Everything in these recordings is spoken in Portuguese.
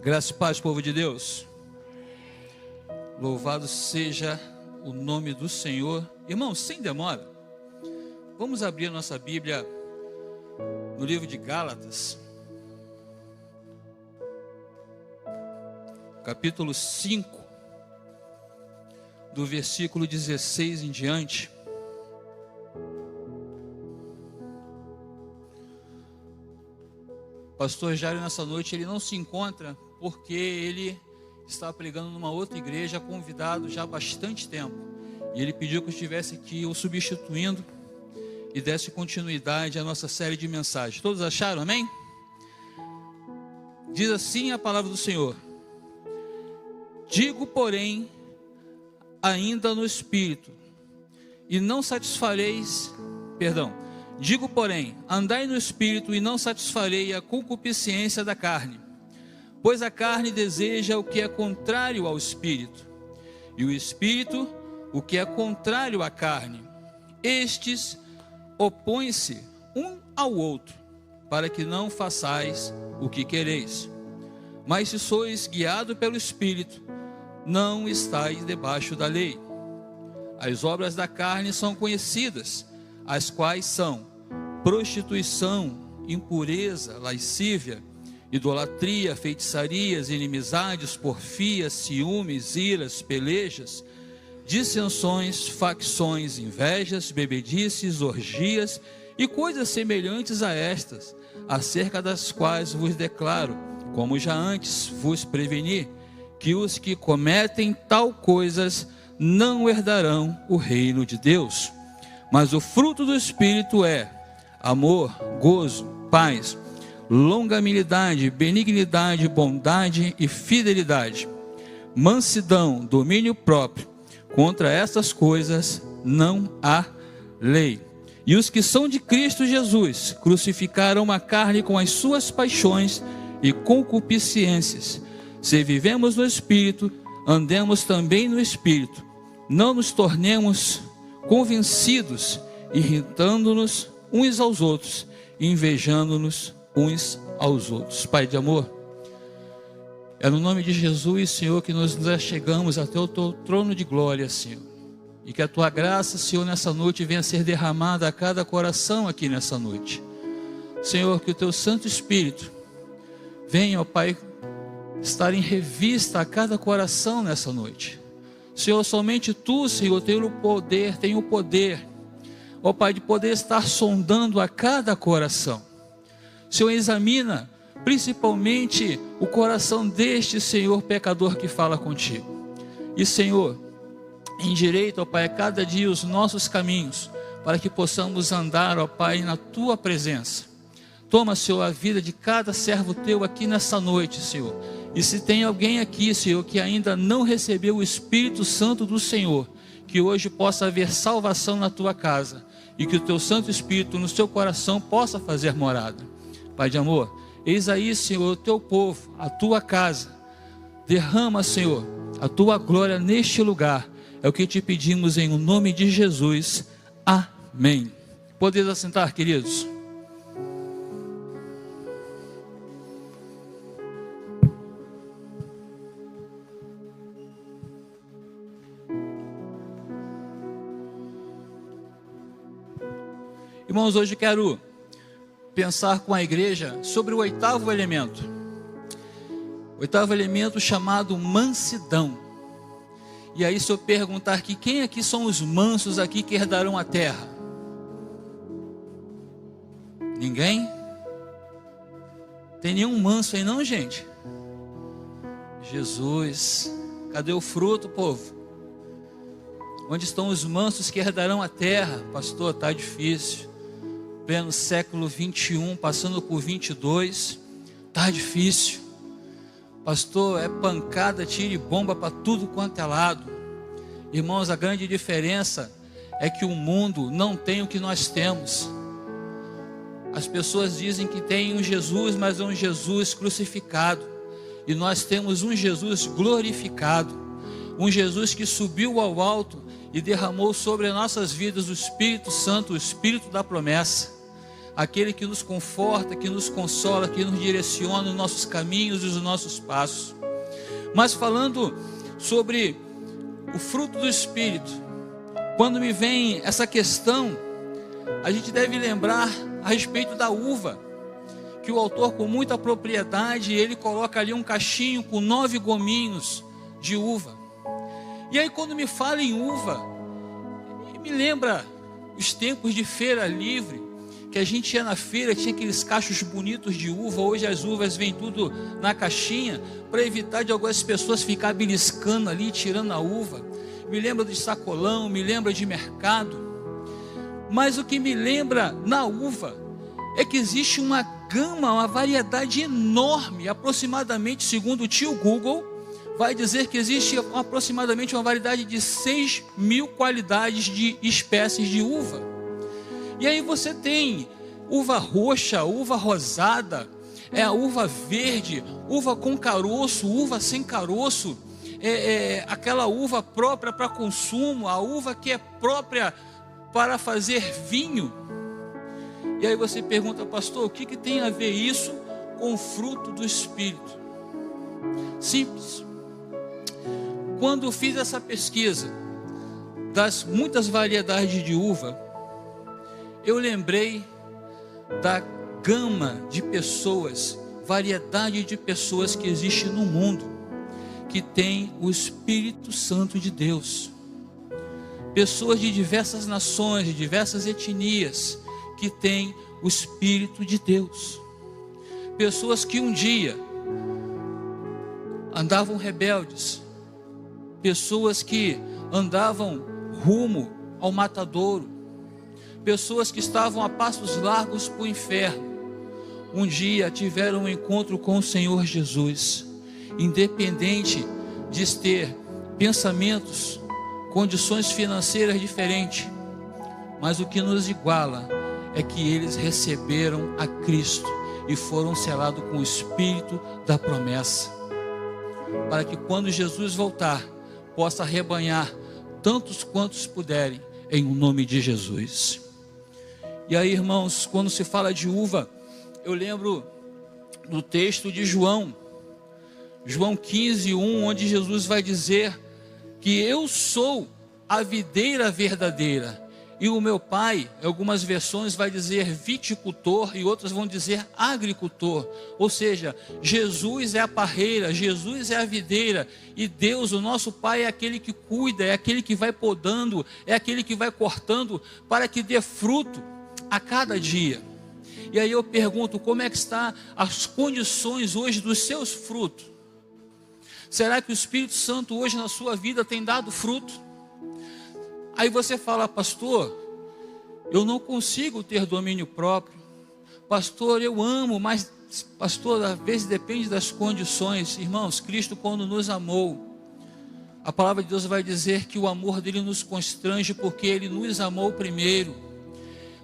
Graça e paz, povo de Deus. Louvado seja o nome do Senhor. Irmãos, sem demora, vamos abrir a nossa Bíblia no livro de Gálatas, capítulo 5, do versículo 16 em diante. Pastor Jairo, nessa noite, ele não se encontra porque ele está pregando numa outra igreja, convidado já há bastante tempo. E ele pediu que eu estivesse aqui o substituindo e desse continuidade à nossa série de mensagens. Todos acharam, amém? Diz assim a palavra do Senhor: digo, porém, ainda no Espírito, e não satisfareis, digo, porém, andai no Espírito e não satisfarei a concupiscência da carne. Pois a carne deseja o que é contrário ao Espírito, e o Espírito o que é contrário à carne. Estes opõem-se um ao outro, para que não façais o que quereis. Mas se sois guiados pelo Espírito, não estáis debaixo da lei. As obras da carne são conhecidas, as quais são prostituição, impureza, lascívia, idolatria, feitiçarias, inimizades, porfias, ciúmes, iras, pelejas, dissensões, facções, invejas, bebedices, orgias e coisas semelhantes a estas, acerca das quais vos declaro, como já antes vos preveni, que os que cometem tal coisas não herdarão o reino de Deus. Mas o fruto do Espírito é amor, gozo, paz, longanimidade, benignidade, bondade e fidelidade, mansidão, domínio próprio. Contra estas coisas não há lei. E os que são de Cristo Jesus crucificaram a carne com as suas paixões e concupiscências. Se vivemos no Espírito, andemos também no Espírito. Não nos tornemos convencidos, irritando-nos uns aos outros, invejando-nos uns aos outros. Pai de amor, é no nome de Jesus, Senhor, que nós nos chegamos até o teu trono de glória, Senhor. E que a tua graça, Senhor, nessa noite venha a ser derramada a cada coração aqui nessa noite. Senhor, que o teu Santo Espírito venha, ó Pai, estar em revista a cada coração nessa noite. Senhor, somente tu, Senhor, tem o poder, ó Pai, de poder estar sondando a cada coração. Senhor, examina principalmente o coração deste, Senhor, pecador que fala contigo. E, Senhor, endireita, ó Pai, a cada dia os nossos caminhos, para que possamos andar, ó Pai, na tua presença. Toma, Senhor, a vida de cada servo teu aqui nessa noite, Senhor. E se tem alguém aqui, Senhor, que ainda não recebeu o Espírito Santo do Senhor, que hoje possa haver salvação na tua casa, e que o teu Santo Espírito no seu coração possa fazer morada. Pai de amor, eis aí, Senhor, o teu povo, a tua casa. Derrama, Senhor, a tua glória neste lugar. É o que te pedimos em nome de Jesus. Amém. Podeis assentar, queridos. Irmãos, hoje eu quero pensar com a igreja sobre o oitavo elemento. O oitavo elemento chamado mansidão. E aí, se eu perguntar aqui, quem aqui são os mansos aqui que herdarão a terra? Ninguém? Tem nenhum manso aí não, gente? Jesus, cadê o fruto, povo? Onde estão os mansos que herdarão a terra? Pastor, está difícil. Pleno século 21, passando por 22, está difícil. Pastor, é pancada, tiro e bomba para tudo quanto é lado. Irmãos, a grande diferença é que o mundo não tem o que nós temos. As pessoas dizem que tem um Jesus, mas é um Jesus crucificado. E nós temos um Jesus glorificado. Um Jesus que subiu ao alto e derramou sobre as nossas vidas o Espírito Santo, o Espírito da promessa. aquele que nos conforta, que nos consola, que nos direciona os nossos caminhos e os nossos passos. Mas falando sobre o fruto do Espírito, quando me vem essa questão, a gente deve lembrar a respeito da uva, que o autor, com muita propriedade, ele coloca ali um cachinho com 9 gominhos de uva. E aí, quando me fala em uva, me lembra os tempos de feira livre, que a gente ia na feira, tinha aqueles cachos bonitos de uva. Hoje as uvas vêm tudo na caixinha, para evitar de algumas pessoas ficar beliscando ali, tirando a uva. Me lembra de sacolão, me lembra de mercado. Mas o que me lembra na uva é que existe uma gama, uma variedade enorme, aproximadamente, segundo o tio Google, vai dizer que existe aproximadamente uma variedade de 6.000 qualidades de espécies de uva. E aí você tem uva roxa, uva rosada, a uva verde, uva com caroço, uva sem caroço, aquela uva própria para consumo, a uva que é própria para fazer vinho. E aí você pergunta, pastor, o que tem a ver isso com o fruto do Espírito? Simples. Quando eu fiz essa pesquisa das muitas variedades de uva, eu lembrei da gama de pessoas, variedade de pessoas que existe no mundo, que tem o Espírito Santo de Deus. Pessoas de diversas nações, de diversas etnias, que têm o Espírito de Deus. Pessoas que um dia andavam rebeldes, pessoas que andavam rumo ao matadouro, pessoas que estavam a passos largos para o inferno, um dia tiveram um encontro com o Senhor Jesus, independente de ter pensamentos, condições financeiras diferentes, mas o que nos iguala é que eles receberam a Cristo e foram selados com o Espírito da promessa, para que quando Jesus voltar, possa arrebanhar tantos quantos puderem, em nome de Jesus. E aí, irmãos, quando se fala de uva, eu lembro do texto de João 15:1, onde Jesus vai dizer que eu sou a videira verdadeira, e o meu pai, em algumas versões vai dizer viticultor, e outras vão dizer agricultor. Ou seja, Jesus é a parreira, Jesus é a videira, e Deus, o nosso pai, é aquele que cuida, é aquele que vai podando, é aquele que vai cortando, para que dê fruto a cada dia. E aí eu pergunto, como é que estão as condições hoje dos seus frutos? Será que o Espírito Santo hoje na sua vida tem dado fruto? Aí você fala, pastor, eu não consigo ter domínio próprio. Pastor, eu amo, mas pastor, às vezes depende das condições. Irmãos, Cristo quando nos amou, a palavra de Deus vai dizer que o amor dele nos constrange porque ele nos amou primeiro.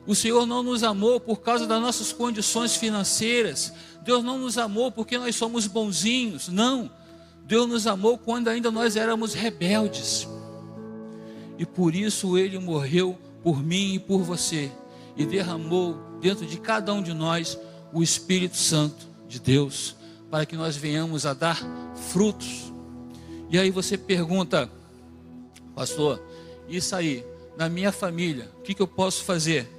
O Senhor não nos amou por causa das nossas condições financeiras. Deus não nos amou porque nós somos bonzinhos. Não, Deus nos amou quando ainda nós éramos rebeldes. E por isso Ele morreu por mim e por você, e derramou dentro de cada um de nós o Espírito Santo de Deus, para que nós venhamos a dar frutos. E aí você pergunta, pastor, isso aí, na minha família, o que eu posso fazer?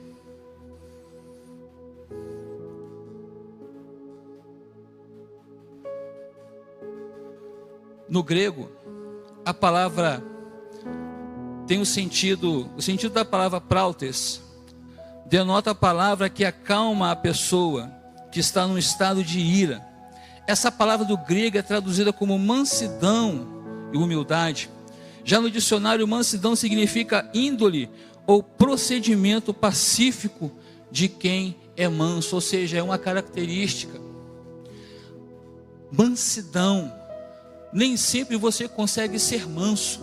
No grego, a palavra tem o sentido da palavra prautes, denota a palavra que acalma a pessoa que está num estado de ira. Essa palavra do grego é traduzida como mansidão e humildade. Já no dicionário, mansidão significa índole ou procedimento pacífico de quem é manso, ou seja, é uma característica. Mansidão. Nem sempre você consegue ser manso,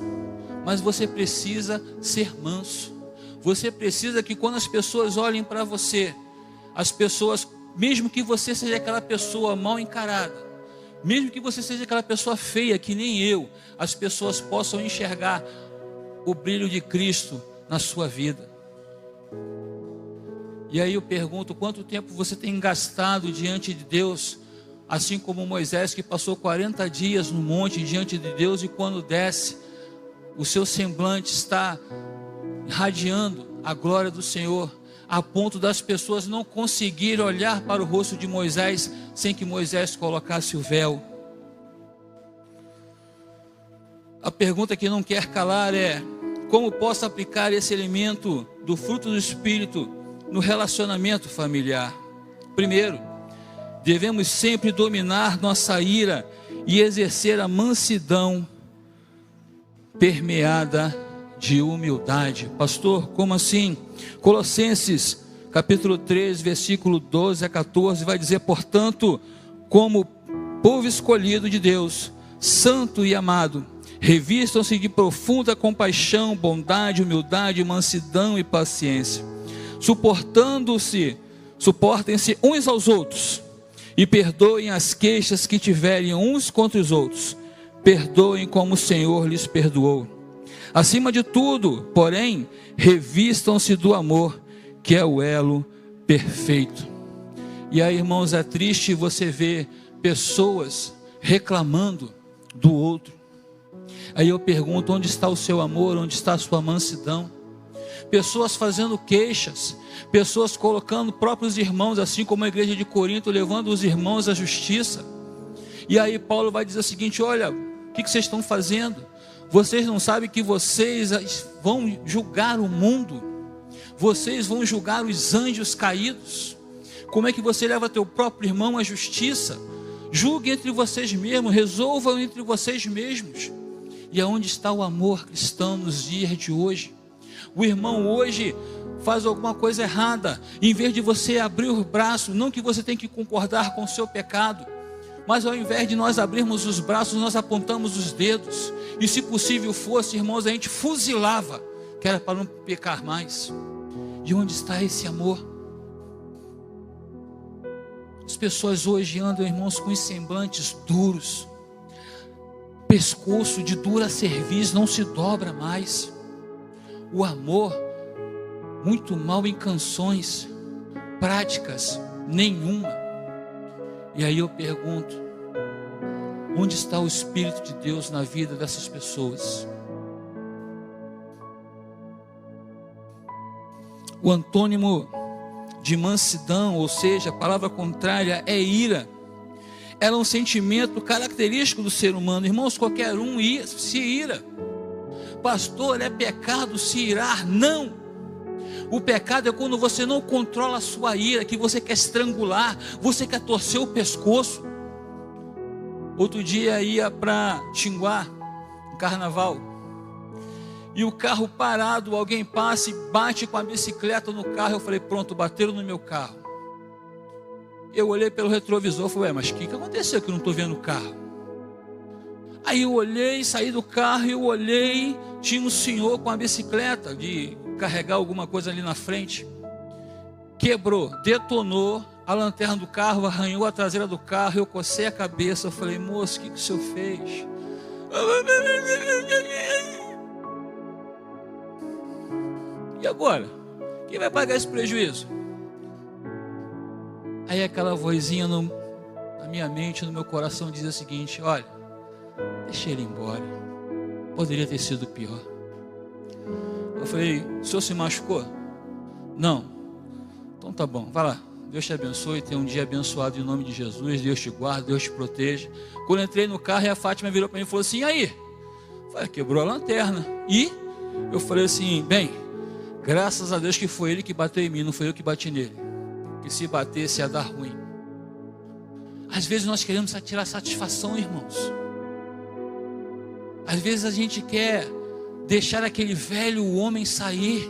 mas você precisa ser manso. Você precisa que quando as pessoas olhem para você, as pessoas, mesmo que você seja aquela pessoa mal encarada, mesmo que você seja aquela pessoa feia que nem eu, as pessoas possam enxergar o brilho de Cristo na sua vida. E aí eu pergunto, quanto tempo você tem gastado diante de Deus, assim como Moisés, que passou 40 dias no monte diante de Deus, e quando desce, o seu semblante está irradiando a glória do Senhor, a ponto das pessoas não conseguirem olhar para o rosto de Moisés, sem que Moisés colocasse o véu. A pergunta que não quer calar é: como posso aplicar esse elemento do fruto do Espírito no relacionamento familiar? Primeiro, devemos sempre dominar nossa ira e exercer a mansidão permeada de humildade. Pastor, como assim? Colossenses capítulo 3, versículo 12 a 14 vai dizer: portanto, como povo escolhido de Deus, santo e amado, revistam-se de profunda compaixão, bondade, humildade, mansidão e paciência, suportem-se uns aos outros, e perdoem as queixas que tiverem uns contra os outros. Perdoem como o Senhor lhes perdoou. Acima de tudo, porém, revistam-se do amor, que é o elo perfeito. E aí, irmãos, é triste você ver pessoas reclamando do outro. Aí eu pergunto: onde está o seu amor? Onde está a sua mansidão? Pessoas fazendo queixas, pessoas colocando próprios irmãos, assim como a igreja de Corinto, levando os irmãos à justiça. E aí Paulo vai dizer o seguinte: olha, o que vocês estão fazendo? Vocês não sabem que vocês vão julgar o mundo? Vocês vão julgar os anjos caídos? Como é que você leva teu próprio irmão à justiça? Julgue entre vocês mesmos, resolvam entre vocês mesmos. E aonde está o amor cristão nos dias de hoje? O irmão hoje faz alguma coisa errada, em vez de você abrir o braço, não que você tenha que concordar com o seu pecado, mas ao invés de nós abrirmos os braços, nós apontamos os dedos, e se possível fosse, irmãos, a gente fuzilava, que era para não pecar mais. De onde está esse amor? As pessoas hoje andam, irmãos, com os semblantes duros, pescoço de dura cerviz não se dobra mais. O amor, muito mal em canções, práticas nenhuma. E aí eu pergunto: onde está o Espírito de Deus na vida dessas pessoas? O antônimo de mansidão, ou seja, a palavra contrária, é ira. Ela é um sentimento característico do ser humano. Irmãos, qualquer um se ira. Pastor, é pecado se irar? Não. O pecado é quando você não controla a sua ira, que você quer estrangular, você quer torcer o pescoço. Outro dia ia para Tinguá, no carnaval, e o carro parado, alguém passa e bate com a bicicleta no carro. Eu falei: pronto, bateram no meu carro. Eu olhei pelo retrovisor e falei: mas o que aconteceu que eu não estou vendo o carro? Aí eu olhei, saí do carro e eu olhei, tinha um senhor com a bicicleta de carregar alguma coisa ali na frente, quebrou, detonou a lanterna do carro, arranhou a traseira do carro. Eu cocei a cabeça, eu falei: moço, o que o senhor fez? E agora? Quem vai pagar esse prejuízo? Aí aquela vozinha na minha mente, no meu coração, dizia o seguinte: olha, deixa ele embora, poderia ter sido pior. Eu falei: o senhor se machucou? Não. Então tá bom, vai lá, Deus te abençoe, tenha um dia abençoado em nome de Jesus, Deus te guarda, Deus te proteja. Quando eu entrei no carro, a Fátima virou para mim e falou assim: e aí? Eu falei: quebrou a lanterna. E eu falei assim: bem, graças a Deus que foi ele que bateu em mim, não foi eu que bati nele, que se batesse ia dar ruim. Às vezes nós queremos tirar satisfação, irmãos. Às vezes a gente quer deixar aquele velho homem sair.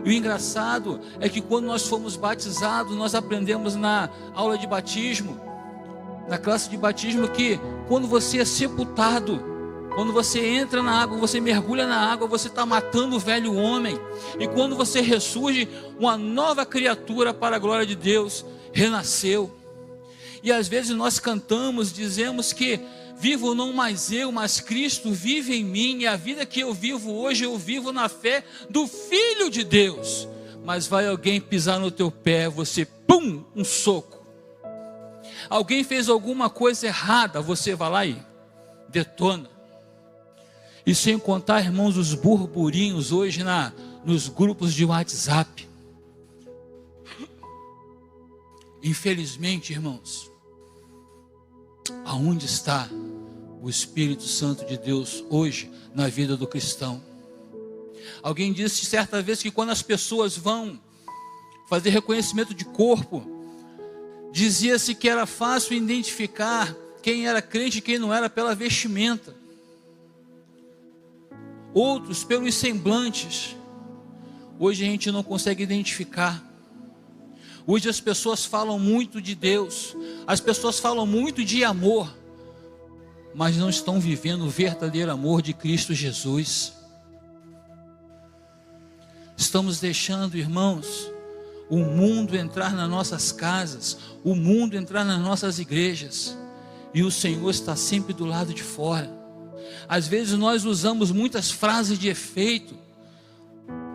E o engraçado é que quando nós fomos batizados, nós aprendemos na aula de batismo, na classe de batismo, que quando você é sepultado, quando você entra na água, você mergulha na água, você está matando o velho homem. E quando você ressurge, uma nova criatura para a glória de Deus renasceu. E às vezes nós cantamos, dizemos que vivo não mais eu, mas Cristo vive em mim, e a vida que eu vivo hoje, eu vivo na fé do Filho de Deus. mas vai alguém pisar no teu pé, você, pum, um soco. Alguém fez alguma coisa errada, você vai lá e detona. E sem contar, irmãos, os burburinhos hoje nos grupos de WhatsApp. Infelizmente, irmãos, aonde está o Espírito Santo de Deus hoje na vida do cristão? Alguém disse certa vez que quando as pessoas vão fazer reconhecimento de corpo, dizia-se que era fácil identificar quem era crente e quem não era pela vestimenta. Outros pelos semblantes. Hoje a gente não consegue identificar. Hoje as pessoas falam muito de Deus, as pessoas falam muito de amor, mas não estão vivendo o verdadeiro amor de Cristo Jesus. Estamos deixando, irmãos, o mundo entrar nas nossas casas, o mundo entrar nas nossas igrejas, e o Senhor está sempre do lado de fora. Às vezes nós usamos muitas frases de efeito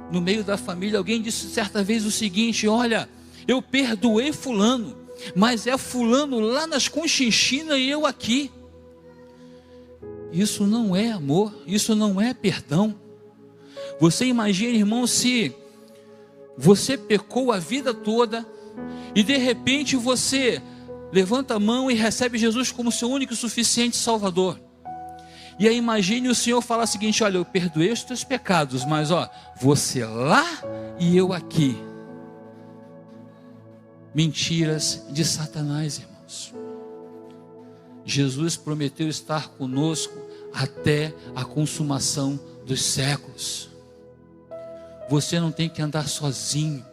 no meio da família. Alguém disse certa vez o seguinte: olha, eu perdoei fulano, mas é fulano lá nas Conchinchinas e eu aqui. Isso não é amor, isso não é perdão. Você imagina, irmão, se você pecou a vida toda e de repente você levanta a mão e recebe Jesus como seu único e suficiente Salvador. E aí imagine o Senhor falar o seguinte: olha, eu perdoei os teus pecados, mas você lá e eu aqui. Mentiras de Satanás, irmãos. Jesus prometeu estar conosco até a consumação dos séculos. Você não tem que andar sozinho.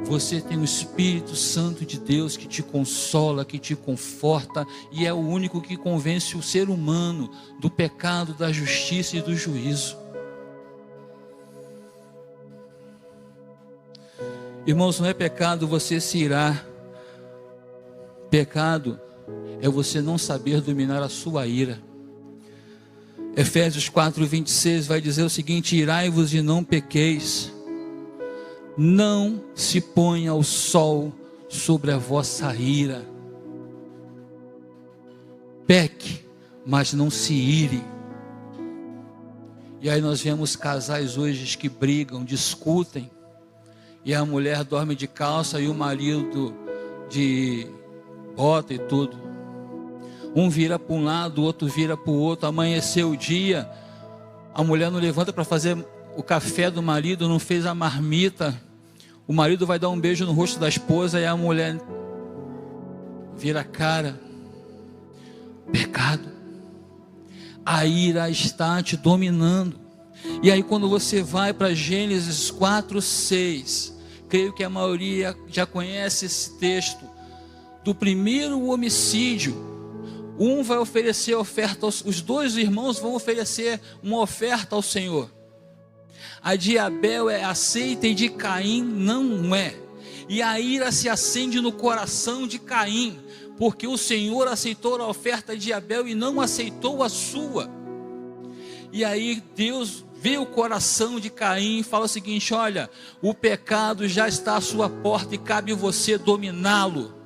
Você tem o Espírito Santo de Deus que te consola, que te conforta, e é o único que convence o ser humano do pecado, da justiça e do juízo. Irmãos, não é pecado você se irar. Pecado é você não saber dominar a sua ira. Efésios 4:26 vai dizer o seguinte: irai-vos e não pequeis. Não se ponha o sol sobre a vossa ira. Peque, mas não se ire. E aí nós vemos casais hoje que brigam, discutem, e a mulher dorme de calça e o marido de bota e tudo. Um vira para um lado, o outro vira para o outro. Amanheceu o dia, a mulher não levanta para fazer o café do marido, não fez a marmita. O marido vai dar um beijo no rosto da esposa e a mulher vira a cara. Pecado. A ira está te dominando. E aí quando você vai para Gênesis 4:6, creio que a maioria já conhece esse texto, do primeiro homicídio, um vai oferecer oferta, os dois irmãos vão oferecer uma oferta ao Senhor. A de Abel é aceita e de Caim não é. E a ira se acende no coração de Caim, porque o Senhor aceitou a oferta de Abel e não aceitou a sua. E aí Deus vê o coração de Caim e fala o seguinte: olha, o pecado já está à sua porta e cabe você dominá-lo.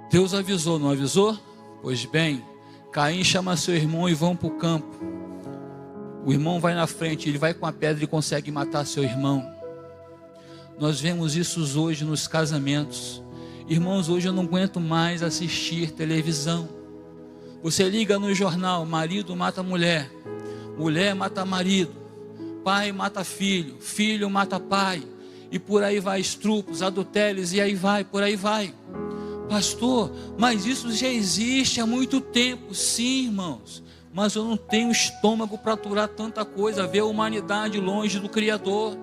Deus avisou, não avisou? Pois bem, Caim chama seu irmão e vão para o campo. O irmão vai na frente, ele vai com a pedra e consegue matar seu irmão. Nós vemos isso hoje nos casamentos. Irmãos, hoje eu não aguento mais assistir televisão. Você liga no jornal, marido mata mulher, mulher mata marido, pai mata filho, filho mata pai, e por aí vai, estupros, adultérios, e aí vai, por aí vai. Pastor, mas isso já existe há muito tempo. Sim, irmãos, mas eu não tenho estômago para aturar tanta coisa, ver a humanidade longe do Criador,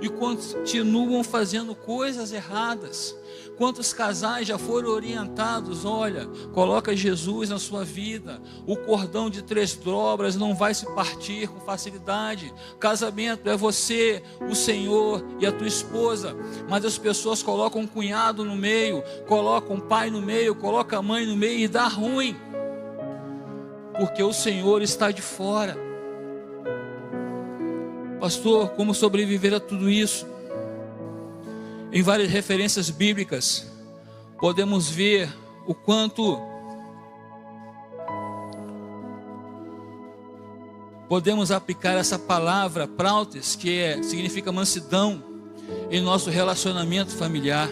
e continuam fazendo coisas erradas. Quantos casais já foram orientados? Olha, coloca Jesus na sua vida, o cordão de 3 dobras não vai se partir com facilidade. Casamento é você, o Senhor e a tua esposa, mas as pessoas colocam um cunhado no meio, colocam um pai no meio, colocam a mãe no meio e dá ruim, porque o Senhor está de fora. Pastor, como sobreviver a tudo isso? Em várias referências bíblicas, podemos ver o quanto podemos aplicar essa palavra prautes, que significa mansidão, em nosso relacionamento familiar.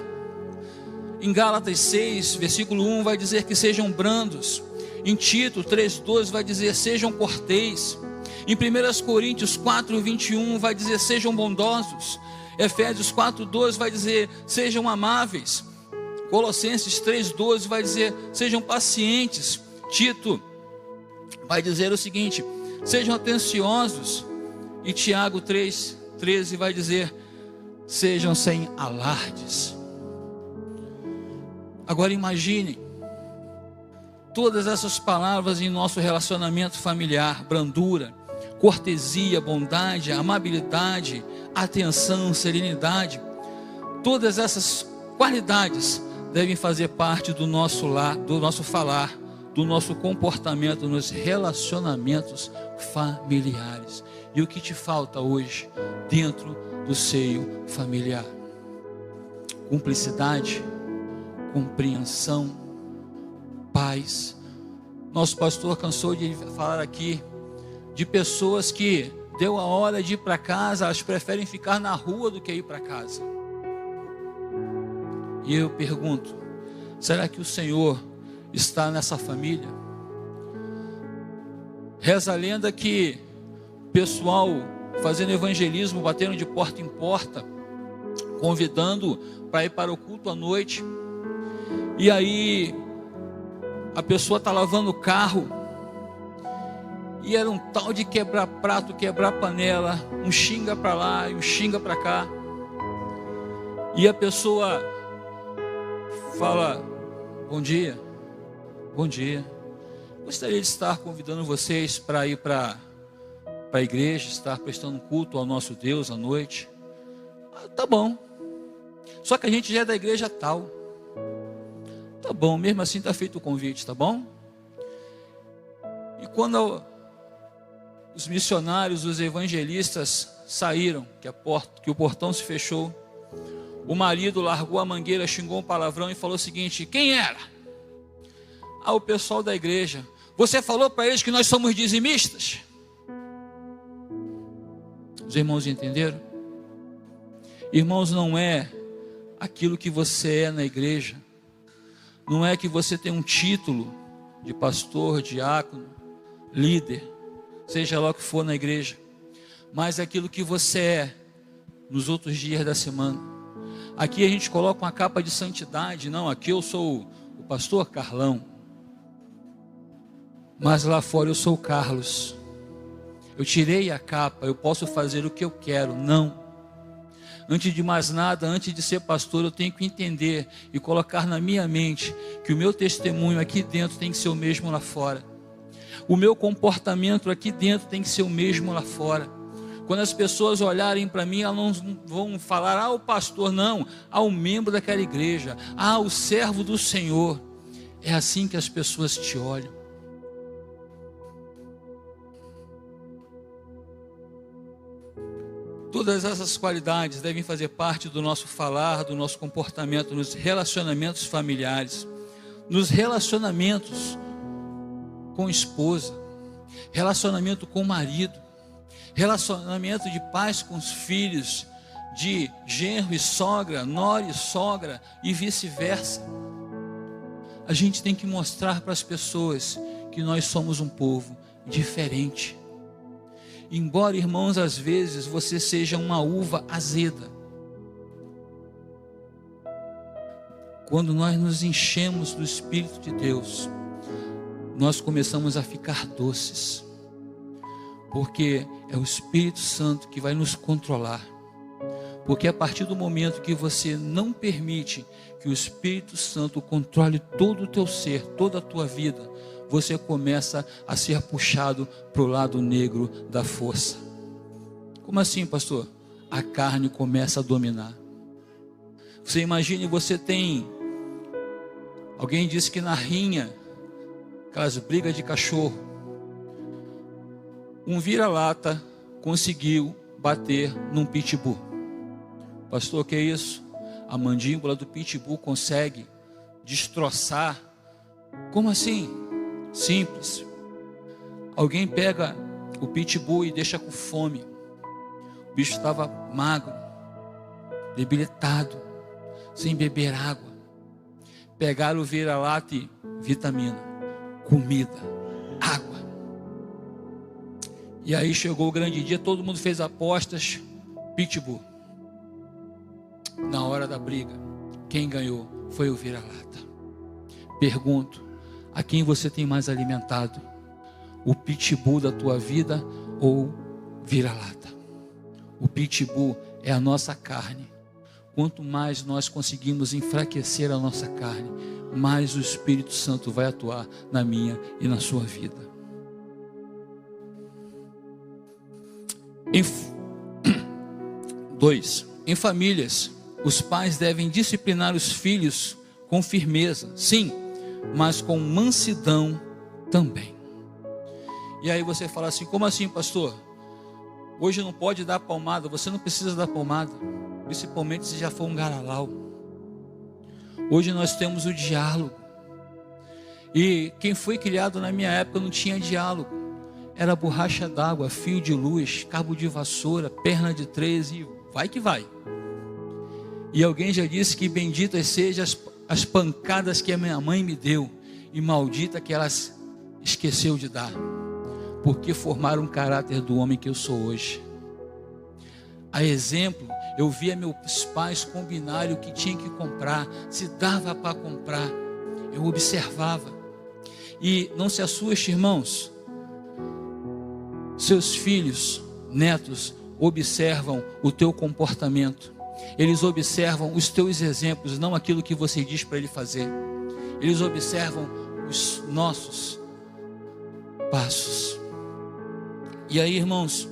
Em Gálatas 6, versículo 1, vai dizer que sejam brandos. Em Tito 3,12 vai dizer sejam corteis. Em 1 Coríntios 4,21 vai dizer sejam bondosos. Efésios 4,12 vai dizer sejam amáveis. Colossenses 3,12 vai dizer sejam pacientes. Tito vai dizer o seguinte: sejam atenciosos. E Tiago 3,13 vai dizer sejam sem alardes. Agora imagine todas essas palavras em nosso relacionamento familiar: brandura, cortesia, bondade, amabilidade, atenção, serenidade. Todas essas qualidades devem fazer parte do nosso lar, do nosso falar, do nosso comportamento nos relacionamentos familiares. E o que te falta hoje dentro do seio familiar? Cumplicidade, compreensão, paz. Nosso pastor cansou de falar aqui de pessoas que deu a hora de ir para casa, elas preferem ficar na rua do que ir para casa. E eu pergunto, será que o Senhor está nessa família? Reza a lenda que o pessoal fazendo evangelismo, batendo de porta em porta, convidando para ir para o culto à noite. E aí a pessoa está lavando o carro e era um tal de quebrar prato, quebrar panela, um xinga para lá e um xinga para cá. E a pessoa fala: bom dia, bom dia, gostaria de estar convidando vocês para ir para a igreja, estar prestando culto ao nosso Deus à noite. Tá bom, só que a gente já é da igreja tal. Tá bom, mesmo assim está feito o convite, tá bom? E quando os missionários, os evangelistas saíram, que o portão se fechou, o marido largou a mangueira, xingou um palavrão e falou o seguinte: quem era? O pessoal da igreja. Você falou para eles que nós somos dizimistas? Os irmãos entenderam? Irmãos, não é aquilo que você é na igreja, não é que você tem um título de pastor, diácono, líder, seja lá o que for na igreja, mas é aquilo que você é nos outros dias da semana. Aqui a gente coloca uma capa de santidade. Não, aqui eu sou o pastor Carlão, mas lá fora eu sou o Carlos. Eu tirei a capa, eu posso fazer o que eu quero. Não. Antes de mais nada, antes de ser pastor, eu tenho que entender e colocar na minha mente que o meu testemunho aqui dentro tem que ser o mesmo lá fora. O meu comportamento aqui dentro tem que ser o mesmo lá fora. Quando as pessoas olharem para mim, elas não vão falar: o pastor, não, o membro daquela igreja, o servo do Senhor. É assim que as pessoas te olham. Todas essas qualidades devem fazer parte do nosso falar, do nosso comportamento, nos relacionamentos familiares, nos relacionamentos com esposa, relacionamento com o marido, relacionamento de pais com os filhos, de genro e sogra, nora e sogra e vice-versa. A gente tem que mostrar para as pessoas que nós somos um povo diferente. Embora, irmãos, às vezes você seja uma uva azeda, quando nós nos enchemos do Espírito de Deus, nós começamos a ficar doces, porque é o Espírito Santo que vai nos controlar. Porque a partir do momento que você não permite que o Espírito Santo controle todo o teu ser, toda a tua vida, você começa a ser puxado para o lado negro da força. Como assim, pastor? A carne começa a dominar. Você imagine, você tem... Alguém disse que na rinha, aquelas brigas de cachorro, um vira-lata conseguiu bater num pitbull. Pastor, o que é isso? A mandíbula do pitbull consegue destroçar. Como assim? Simples. Alguém pega o pitbull e deixa com fome. O bicho estava magro, debilitado, sem beber água. Pegaram o vira-lata e vitamina, comida, água. E aí chegou o grande dia, todo mundo fez apostas, pitbull. Na hora da briga, quem ganhou foi o vira-lata. Pergunto, a quem você tem mais alimentado? O pitbull da tua vida ou vira-lata? O pitbull é a nossa carne. Quanto mais nós conseguimos enfraquecer a nossa carne, mais o Espírito Santo vai atuar na minha e na sua vida. 2. Em famílias, os pais devem disciplinar os filhos com firmeza, sim, mas com mansidão também. E aí você fala assim, como assim, pastor? Hoje não pode dar palmada, você não precisa dar palmada, principalmente se já for um garalau. Hoje nós temos o diálogo. E quem foi criado na minha época não tinha diálogo. Era borracha d'água, fio de luz, cabo de vassoura, perna de 3 e vai que vai. E alguém já disse que benditas sejam as pancadas que a minha mãe me deu e maldita que ela esqueceu de dar, porque formaram o caráter do homem que eu sou hoje. A exemplo, eu via meus pais combinarem o que tinha que comprar, se dava para comprar, eu observava. E não se assuste, irmãos, seus filhos, netos, observam o teu comportamento, eles observam os teus exemplos, não aquilo que você diz para ele fazer. Eles observam os nossos passos. E aí, irmãos,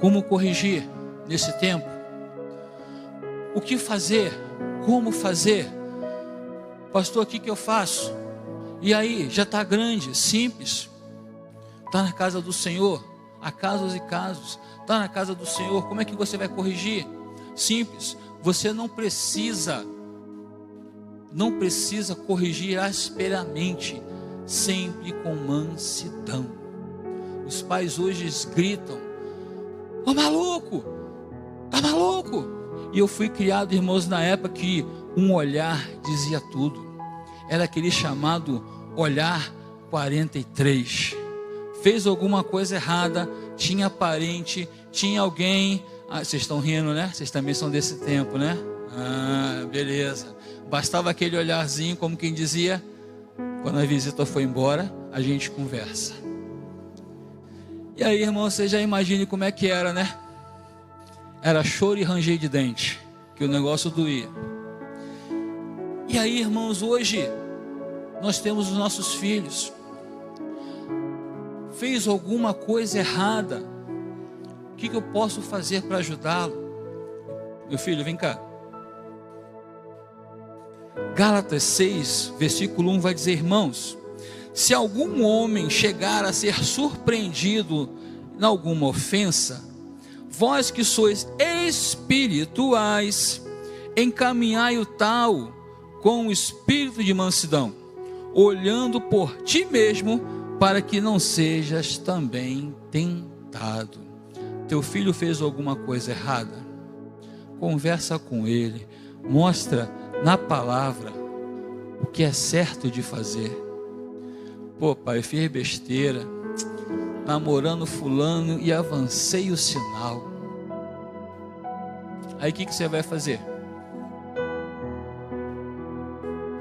como corrigir nesse tempo? O que fazer? Como fazer? Pastor, o que eu faço? E aí, já está grande, simples. Está na casa do Senhor. Há casos e casos. Está na casa do Senhor. Como é que você vai corrigir? Simples. Você não precisa corrigir asperamente, sempre com mansidão. Os pais hoje gritam: ô maluco, tá maluco? E eu fui criado, irmãos, na época que um olhar dizia tudo. Era aquele chamado olhar 43. Fez alguma coisa errada, tinha parente, tinha alguém. Vocês estão rindo, né? Vocês também são desse tempo, né? Beleza. Bastava aquele olharzinho, como quem dizia: quando a visita foi embora, a gente conversa. E aí, irmão, você já imagine como é que era, né? Era choro e ranger de dente, que o negócio doía. E aí, irmãos, hoje nós temos os nossos filhos. Fez alguma coisa errada, o que eu posso fazer para ajudá-lo? Meu filho, vem cá. Gálatas 6, versículo 1 vai dizer: irmãos, se algum homem chegar a ser surpreendido em alguma ofensa, vós que sois espirituais, encaminhai o tal com o espírito de mansidão, olhando por ti mesmo, para que não sejas também tentado. Teu filho fez alguma coisa errada? Conversa com ele, mostra na palavra o que é certo de fazer. Pô, pai, eu fiz besteira, namorando fulano e avancei o sinal. Aí o que você vai fazer?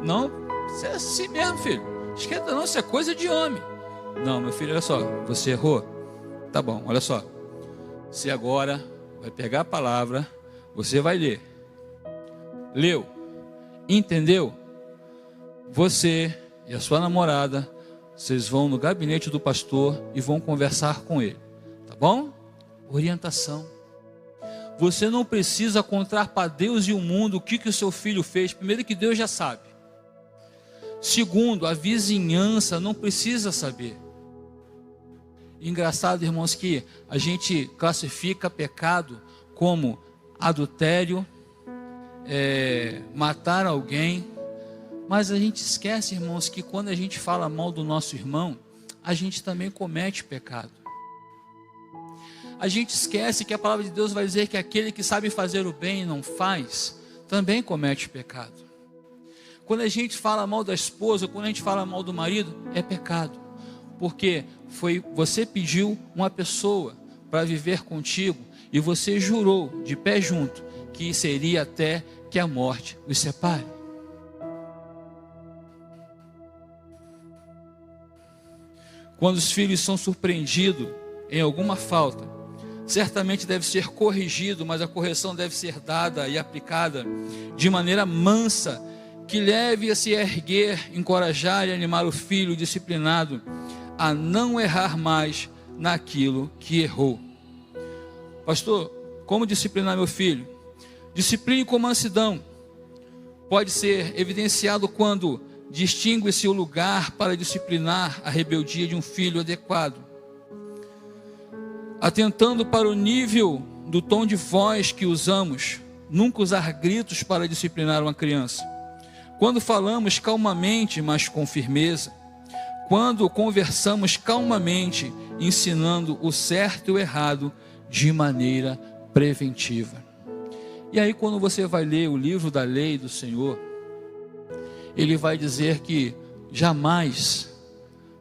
Não, você é assim mesmo, filho. Esquenta não, isso é coisa de homem. Não, meu filho, olha só, você errou. Tá bom, olha só. Você agora vai pegar a palavra, você vai ler. Leu, entendeu? Você e a sua namorada, vocês vão no gabinete do pastor e vão conversar com ele, tá bom? Orientação. Você não precisa contar para Deus e o mundo o que o seu filho fez. Primeiro, que Deus já sabe. Segundo, a vizinhança não precisa saber. Engraçado, irmãos, que a gente classifica pecado como adultério, matar alguém, mas a gente esquece, irmãos, que quando a gente fala mal do nosso irmão, a gente também comete pecado. A gente esquece que a palavra de Deus vai dizer que aquele que sabe fazer o bem e não faz, também comete pecado. Quando a gente fala mal da esposa, quando a gente fala mal do marido, é pecado. Porque você pediu uma pessoa para viver contigo e você jurou de pé junto que seria até que a morte os separe. Quando os filhos são surpreendidos em alguma falta, certamente deve ser corrigido, mas a correção deve ser dada e aplicada de maneira mansa, que leve a se erguer, encorajar e animar o filho disciplinado a não errar mais naquilo que errou. Pastor, como disciplinar meu filho? Discipline com mansidão. Pode ser evidenciado quando distingue-se o lugar para disciplinar a rebeldia de um filho adequado, atentando para o nível do tom de voz que usamos. Nunca usar gritos para disciplinar uma criança. Quando falamos calmamente, mas com firmeza. Quando conversamos calmamente, ensinando o certo e o errado de maneira preventiva. E aí, quando você vai ler o livro da lei do Senhor, ele vai dizer que jamais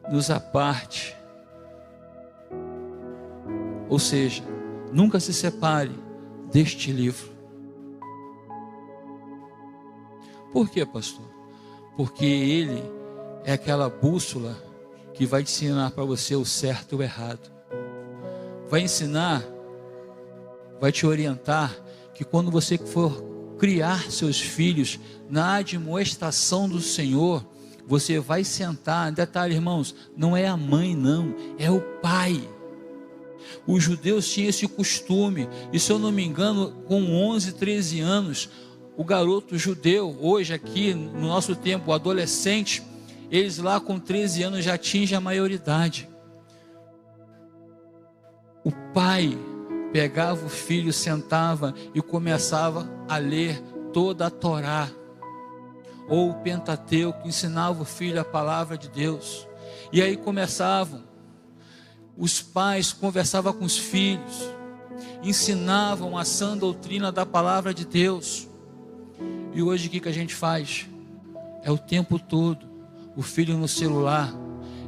nos aparte, ou seja, nunca se separe deste livro. Por quê, pastor? Porque ele é aquela bússola que vai te ensinar para você o certo e o errado. Vai ensinar, vai te orientar que quando você for criar seus filhos na admoestação do Senhor, você vai sentar. Detalhe, irmãos, não é a mãe não, é o pai. Os judeus tinham esse costume, e se eu não me engano, com 11, 13 anos, o garoto judeu, hoje aqui no nosso tempo, o adolescente, eles lá com 13 anos já atingem a maioridade. O pai pegava o filho, sentava e começava a ler toda a Torá, ou o Pentateuco, ensinava o filho a palavra de Deus. E aí começavam, os pais conversavam com os filhos, ensinavam a sã doutrina da palavra de Deus. E hoje o que a gente faz? É o tempo todo o filho no celular,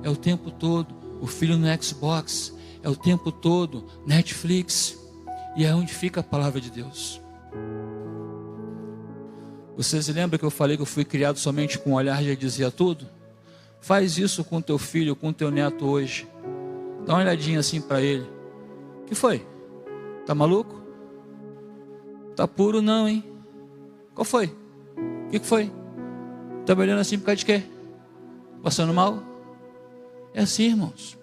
é o tempo todo o filho no Xbox, é o tempo todo Netflix. E é onde fica a palavra de Deus. Vocês lembram que eu falei que eu fui criado somente com um olhar já dizia tudo? Faz isso com teu filho, com teu neto hoje. Dá uma olhadinha assim para ele. O que foi? Tá maluco? Tá puro não, hein? Qual foi? O que foi? Tá olhando assim por causa de quê? Passando mal? É assim, irmãos.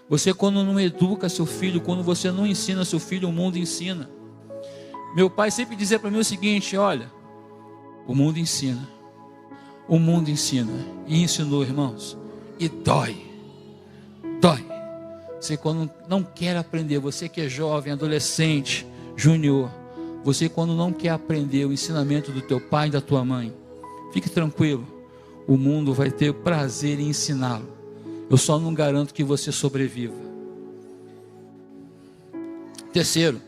Você, quando não educa seu filho, quando você não ensina seu filho, o mundo ensina. Meu pai sempre dizia para mim o seguinte: olha, o mundo ensina. O mundo ensina. E ensinou, irmãos. E dói. Dói. Você quando não quer aprender, você que é jovem, adolescente, júnior, você quando não quer aprender o ensinamento do teu pai e da tua mãe, fique tranquilo. O mundo vai ter prazer em ensiná-lo. Eu só não garanto que você sobreviva. Terceiro,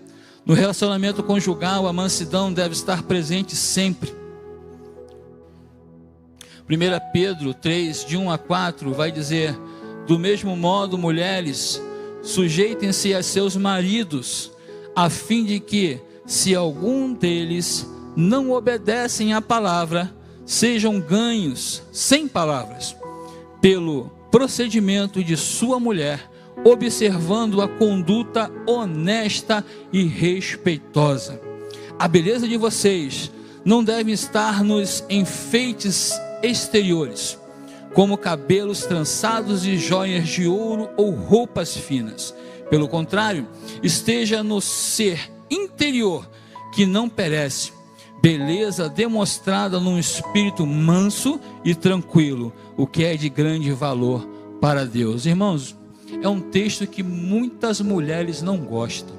no relacionamento conjugal, a mansidão deve estar presente sempre. 1 Pedro 3, de 1 a 4, vai dizer: do mesmo modo, mulheres, sujeitem-se a seus maridos, a fim de que, se algum deles não obedecem à palavra, sejam ganhos sem palavras, pelo procedimento de sua mulher, observando a conduta honesta e respeitosa. A beleza de vocês não deve estar nos enfeites exteriores, como cabelos trançados e joias de ouro ou roupas finas. Pelo contrário, esteja no ser interior, que não perece, beleza demonstrada num espírito manso e tranquilo, o que é de grande valor para Deus. Irmãos, é um texto que muitas mulheres não gostam.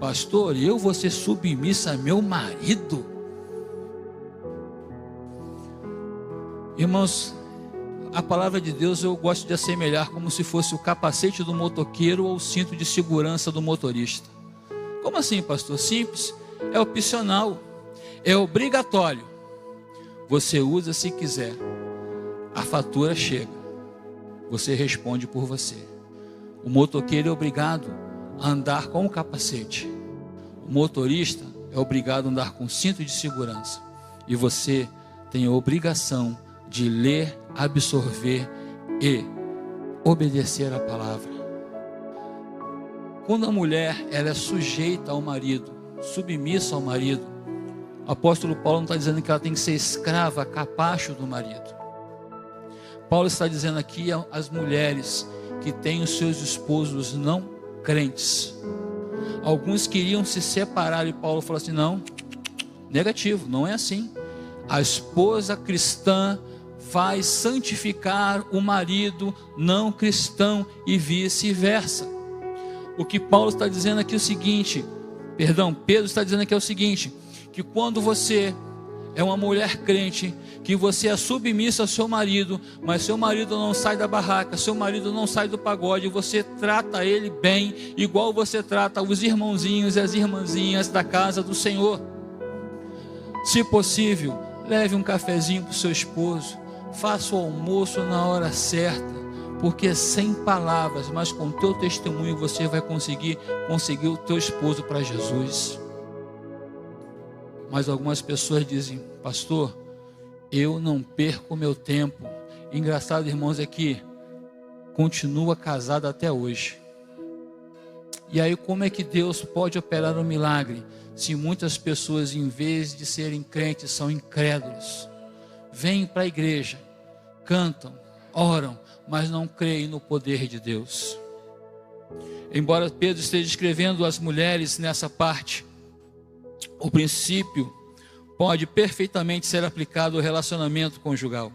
Pastor, eu vou ser submissa a meu marido? Irmãos, a palavra de Deus eu gosto de assemelhar como se fosse o capacete do motoqueiro ou o cinto de segurança do motorista. Como assim, pastor? Simples, é opcional, é obrigatório. Você usa se quiser, a fatura chega, você responde por você. O motoqueiro é obrigado a andar com o capacete, o motorista é obrigado a andar com o cinto de segurança, e você tem a obrigação de ler, absorver e obedecer a palavra. Quando a mulher ela é sujeita ao marido, submissa ao marido, o apóstolo Paulo não está dizendo que ela tem que ser escrava, capacho do marido. Paulo está dizendo aqui às mulheres que têm os seus esposos não crentes. Alguns queriam se separar e Paulo falou assim: não, negativo, não é assim. A esposa cristã vai santificar o marido não cristão e vice-versa. O que Paulo está dizendo aqui é o seguinte, Pedro está dizendo aqui é o seguinte, que quando você é uma mulher crente, que você é submissa ao seu marido, mas seu marido não sai da barraca, seu marido não sai do pagode, você trata ele bem, igual você trata os irmãozinhos e as irmãzinhas da casa do Senhor. Se possível, leve um cafezinho para o seu esposo, faça o almoço na hora certa, porque sem palavras, mas com o teu testemunho você vai conseguir o teu esposo para Jesus. Mas algumas pessoas dizem: pastor, eu não perco meu tempo. Engraçado, irmãos, é que continua casado até hoje. E aí como é que Deus pode operar um milagre se muitas pessoas, em vez de serem crentes, são incrédulos? Vêm para a igreja, cantam, oram, mas não creem no poder de Deus. Embora Pedro esteja escrevendo às mulheres nessa parte, o princípio pode perfeitamente ser aplicado ao relacionamento conjugal.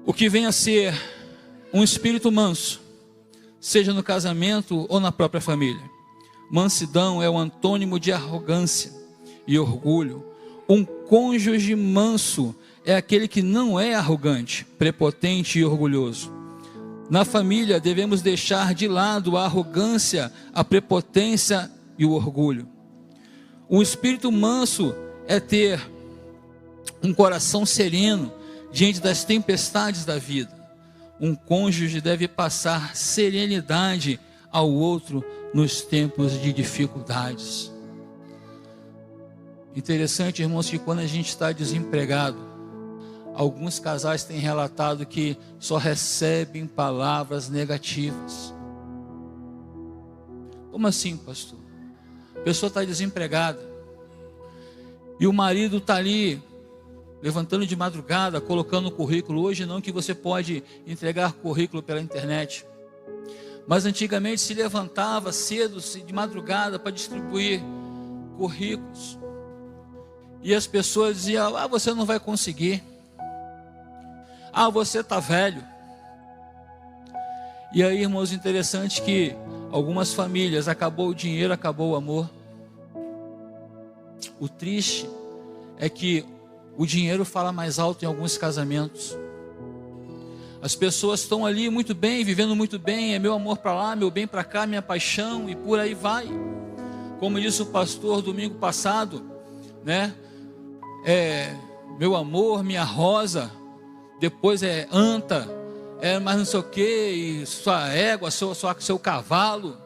O que vem a ser um espírito manso, seja no casamento ou na própria família. Mansidão é o antônimo de arrogância e orgulho. Um cônjuge manso é aquele que não é arrogante, prepotente e orgulhoso. Na família devemos deixar de lado a arrogância, a prepotência e o orgulho. Um espírito manso é ter um coração sereno diante das tempestades da vida. Um cônjuge deve passar serenidade ao outro nos tempos de dificuldades. Interessante, irmãos, que quando a gente está desempregado, alguns casais têm relatado que só recebem palavras negativas. Como assim, pastor? A pessoa está desempregada e o marido está ali levantando de madrugada, colocando o currículo. Hoje não, que você pode entregar currículo pela internet, mas antigamente se levantava cedo, de madrugada, para distribuir currículos, e as pessoas diziam: ah, você não vai conseguir, ah, você está velho. E aí, irmãos, interessante que algumas famílias, acabou o dinheiro, acabou o amor. O triste é que o dinheiro fala mais alto em alguns casamentos. As pessoas estão ali muito bem, vivendo muito bem, é meu amor para lá, meu bem para cá, minha paixão, e por aí vai. Como disse o pastor domingo passado, né? Meu amor, minha rosa, depois é anta, mais não sei o que, e sua égua, seu cavalo.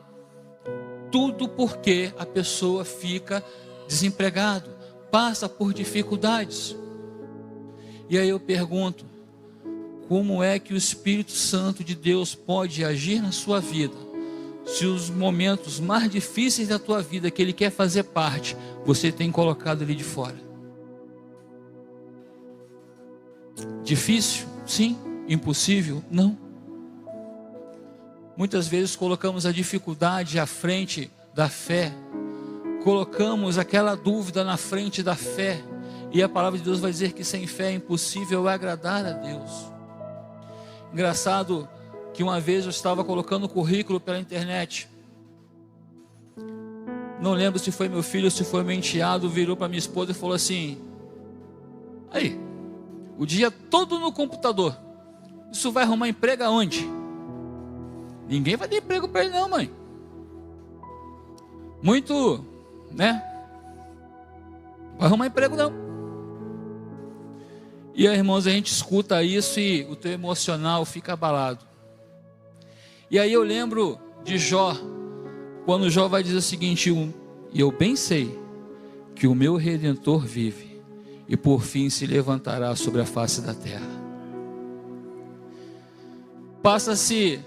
Tudo porque a pessoa fica desempregado, passa por dificuldades. E aí eu pergunto: como é que o Espírito Santo de Deus pode agir na sua vida, se os momentos mais difíceis da tua vida, que Ele quer fazer parte, você tem colocado Ele de fora? Difícil? Sim. Impossível? Não. Muitas vezes colocamos a dificuldade à frente da fé, colocamos aquela dúvida na frente da fé, E a palavra de Deus vai dizer que sem fé é impossível agradar a Deus. Engraçado que uma vez eu estava colocando o currículo pela internet. Não lembro se foi meu filho ou se foi meu enteado, virou para minha esposa e falou assim: aí, o dia todo no computador, isso vai arrumar emprego aonde? Ninguém vai dar emprego para ele não, mãe. Muito, né? Vai arrumar emprego não. E aí, irmãos, a gente escuta isso e o teu emocional fica abalado. E aí eu lembro de Jó, quando Jó vai dizer o seguinte: e eu bem sei que o meu Redentor vive, e por fim se levantará sobre a face da terra. Passa-se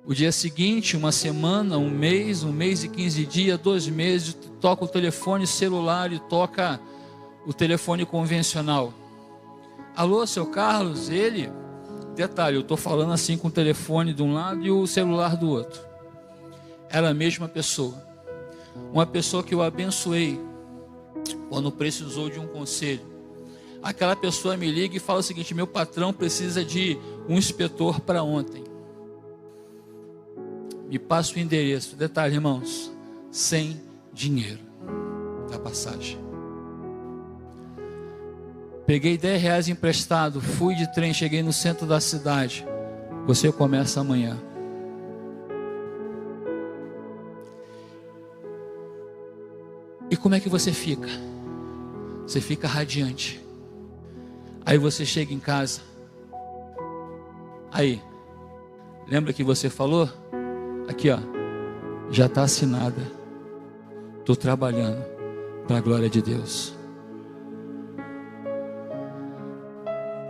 o dia seguinte, uma semana, um mês e 15 dias, 2 meses, toca o telefone celular e toca o telefone convencional. Alô, seu Carlos? Ele? Detalhe, eu estou falando assim com o telefone de um lado e o celular do outro. Era a mesma pessoa. Uma pessoa que eu abençoei quando precisou de um conselho. Aquela pessoa me liga e fala o seguinte: meu patrão precisa de um inspetor para ontem. Me passa o endereço. Detalhe, irmãos, sem dinheiro da passagem. Peguei R$10 emprestado, fui de trem, cheguei no centro da cidade. Você começa amanhã. E como é que você fica? Você fica radiante. Aí você chega em casa. Aí, lembra que você falou? Aqui ó, já está assinada. Estou trabalhando para a glória de Deus.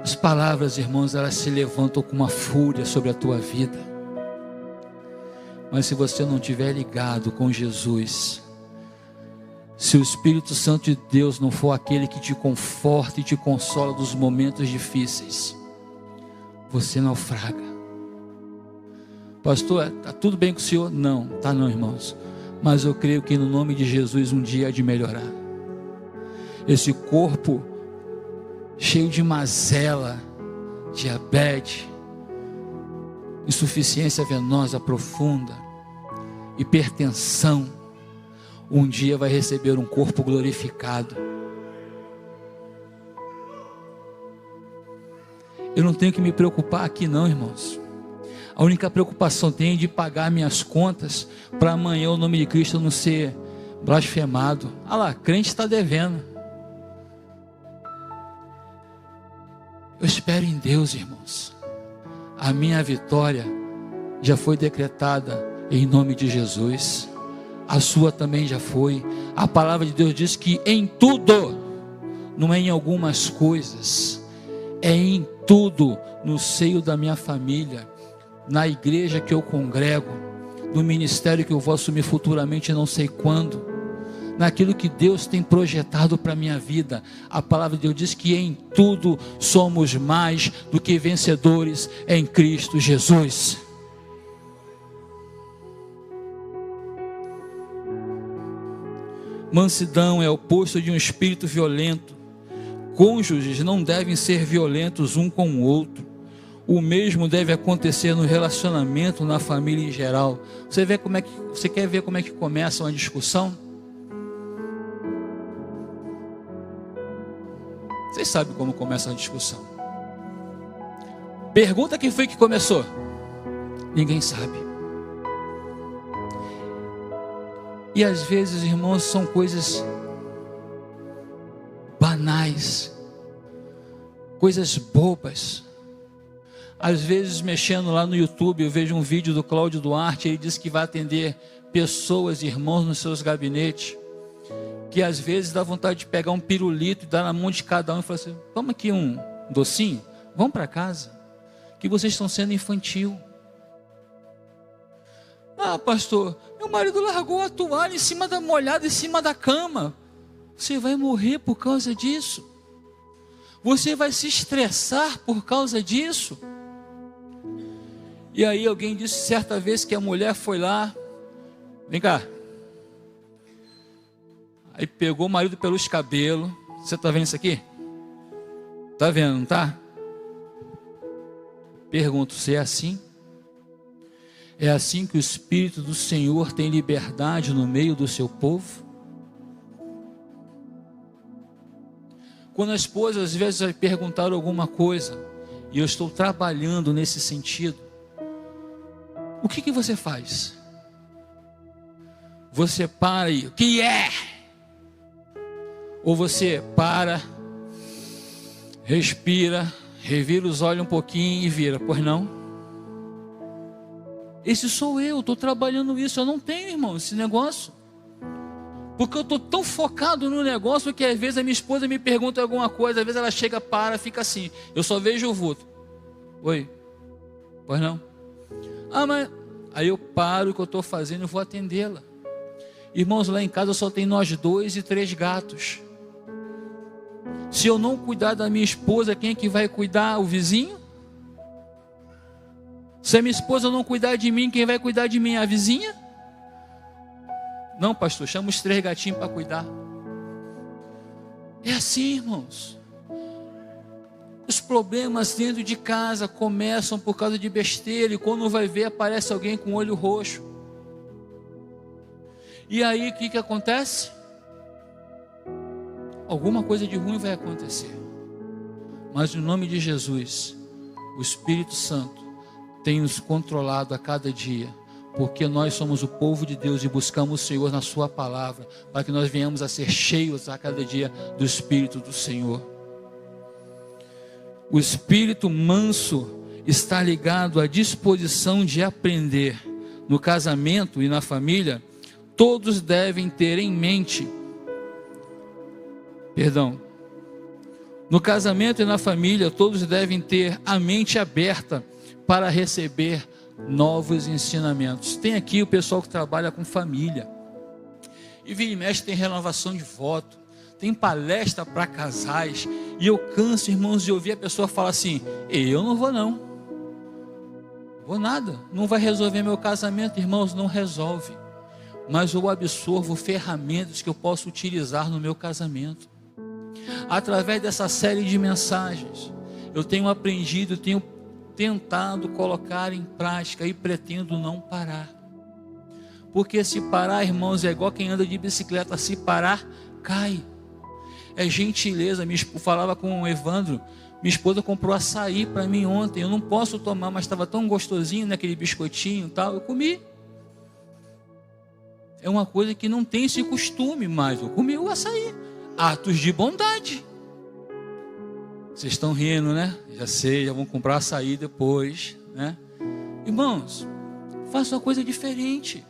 As palavras, irmãos, elas se levantam com uma fúria sobre a tua vida. Mas se você não estiver ligado com Jesus, se o Espírito Santo de Deus não for aquele que te conforta e te consola dos momentos difíceis, você naufraga. Pastor, está tudo bem com o senhor? Não, está não, irmãos. Mas eu creio que no nome de Jesus um dia há de melhorar. Esse corpo cheio de mazela, diabetes, insuficiência venosa profunda, hipertensão, um dia vai receber um corpo glorificado. Eu não tenho que me preocupar aqui não, irmãos. A única preocupação que tenho é de pagar minhas contas, para amanhã o nome de Cristo não ser blasfemado. Ah lá, crente está devendo. Eu espero em Deus, irmãos. A minha vitória já foi decretada em nome de Jesus. A sua também já foi. A palavra de Deus diz que em tudo, não é em algumas coisas, é em tudo, no seio da minha família, na igreja que eu congrego, no ministério que eu vou assumir futuramente, não sei quando, naquilo que Deus tem projetado para a minha vida. A palavra de Deus diz que em tudo somos mais do que vencedores em Cristo Jesus. Mansidão é o oposto de um espírito violento. Cônjuges não devem ser violentos um com o outro. O mesmo deve acontecer no relacionamento, na família em geral. Você quer ver como é que começa uma discussão? Vocês sabem como começa uma discussão. Pergunta quem foi que começou. Ninguém sabe. E às vezes, irmãos, são coisas banais, coisas bobas. Às vezes, mexendo lá no YouTube, eu vejo um vídeo do Cláudio Duarte. Ele diz que vai atender pessoas, irmãos, nos seus gabinetes, que às vezes dá vontade de pegar um pirulito e dar na mão de cada um e falar assim: toma aqui um docinho, vão para casa, que vocês estão sendo infantil. Ah, pastor, meu marido largou a toalha molhada em cima da cama. Você vai morrer por causa disso? Você vai se estressar por causa disso? E aí alguém disse certa vez que a mulher foi lá: vem cá. Aí pegou o marido pelos cabelos. Você está vendo isso aqui? Está vendo, não está? Pergunto, se é assim? É assim que o Espírito do Senhor tem liberdade no meio do seu povo? Quando a esposa às vezes vai perguntar alguma coisa, e eu estou trabalhando nesse sentido, o que você faz? Você para e, o que é? Ou você para, respira, revira os olhos um pouquinho e vira, pois não? Esse sou eu, estou trabalhando isso, eu não tenho, irmão, esse negócio. Porque eu estou tão focado no negócio que às vezes a minha esposa me pergunta alguma coisa, às vezes ela chega, para, fica assim, eu só vejo o vulto. Oi, pois não? Ah, mas... Aí eu paro o que eu estou fazendo e vou atendê-la. Irmãos, lá em casa só tem nós 2 e 3 gatos. Se eu não cuidar da minha esposa, quem é que vai cuidar? O vizinho? Se a minha esposa não cuidar de mim, quem vai cuidar de mim? A vizinha? Não, pastor, chama os 3 gatinhos para cuidar. É assim, irmãos. Os problemas dentro de casa começam por causa de besteira, e quando vai ver, aparece alguém com o olho roxo. E aí o que acontece? Alguma coisa de ruim vai acontecer. Mas no nome de Jesus, o Espírito Santo tem nos controlado a cada dia, porque nós somos o povo de Deus e buscamos o Senhor na sua palavra, para que nós venhamos a ser cheios a cada dia do Espírito do Senhor. O espírito manso está ligado à disposição de aprender. No casamento e na família, todos devem ter em mente, no casamento e na família, todos devem ter a mente aberta para receber novos ensinamentos. Tem aqui o pessoal que trabalha com família, e vira e mexe tem renovação de voto, tem palestra para casais, e eu canso, irmãos, de ouvir a pessoa falar assim, eu não vou não, vou nada, não vai resolver meu casamento. Irmãos, não resolve, mas eu absorvo ferramentas que eu posso utilizar no meu casamento. Através dessa série de mensagens, eu tenho aprendido, tenho tentado colocar em prática e pretendo não parar. Porque se parar, irmãos, é igual quem anda de bicicleta, se parar, cai. É gentileza. Falava com o Evandro, minha esposa comprou açaí para mim ontem, eu não posso tomar, mas estava tão gostosinho, né, aquele biscoitinho e tal, eu comi. É uma coisa que não tem esse costume mais, eu comi o açaí. Atos de bondade. Vocês estão rindo, né? Já sei, já vão comprar açaí depois, né? Irmãos, faça uma coisa diferente.